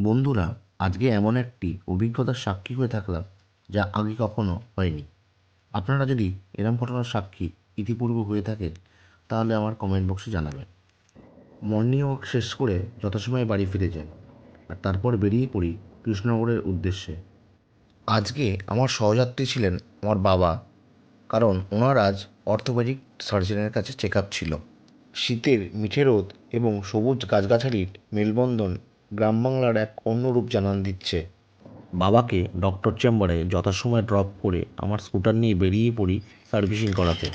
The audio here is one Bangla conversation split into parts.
বন্ধুরা, আজকে এমন একটি অভিজ্ঞতার সাক্ষী হয়ে থাকলাম যা আগে কখনো হয়নি। আপনারা যদি এরম ঘটনার সাক্ষী ইতিপূর্বে হয়ে থাকেন তাহলে আমার কমেন্ট বক্সে জানাবেন। মর্নিং ওয়াক শেষ করে যথাসময়ে বাড়ি ফিরে যাই আর তারপর বেরিয়ে পড়ি কৃষ্ণনগরের উদ্দেশ্যে। আজকে আমার সহযাত্রী ছিলেন আমার বাবা, কারণ ওনার আজ অর্থোপেডিক সার্জনের কাছে চেক আপ ছিল। শীতের মিঠে রোদ এবং সবুজ গাছগাছালির মেলবন্ধন গ্রাম বাংলার এক অন্য রূপ জানান দিচ্ছে। বাবাকে ডক্টর চেম্বারে যথাসময়ে ড্রপ করে আমার স্কুটার নিয়ে বেরিয়ে পড়ি সার্ভিসিং করাতে।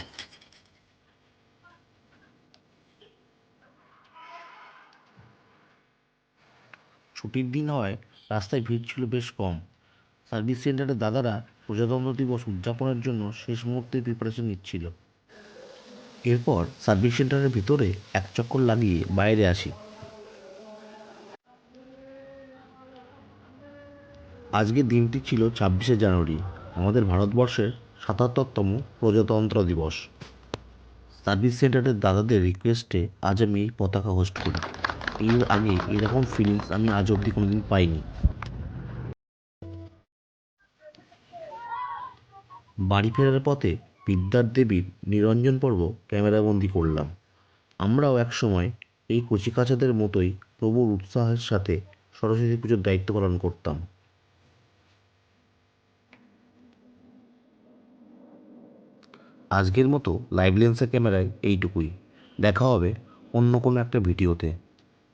ছুটির দিন হওয়ায় রাস্তায় ভিড় ছিল বেশ কম। সার্ভিস সেন্টারের দাদারা প্রজাতন্ত্র দিবস উদযাপনের জন্য শেষ মুহূর্তে প্রিপারেশন নিচ্ছিল। এরপর সার্ভিস সেন্টারের ভিতরে এক চক্কর লাগিয়ে বাইরে আসি। আজকের দিনটি ছিল 26শে জানুয়ারি, আমাদের ভারতবর্ষের 77তম প্রজাতন্ত্র দিবস। সার্ভিস সেন্টারের দাদাদের রিকোয়েস্টে আজ আমি এই পতাকা হোস্ট করি। এর আগে এরকম ফিলিংস আমি আজ অবধি কোনোদিন পাইনি। বাড়ি ফেরার পথে বিদ্যার দেবীর নিরঞ্জন পর্ব ক্যামেরাবন্দি করলাম। আমরাও একসময় এই কচিকাঁচাদের মতোই প্রবল উৎসাহের সাথে সরস্বতী পুজোর দায়িত্ব পালন করতাম। আজকের মতো লাইভ লেন্সের ক্যামেরায় এইটুকুই। দেখা হবে অন্য কোনো একটা ভিডিওতে।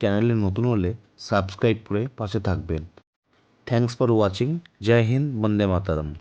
চ্যানেলে নতুন হলে সাবস্ক্রাইব করে পাশে থাকবেন। Thanks for watching. জয় হিন্দ, বন্দে মাতরম।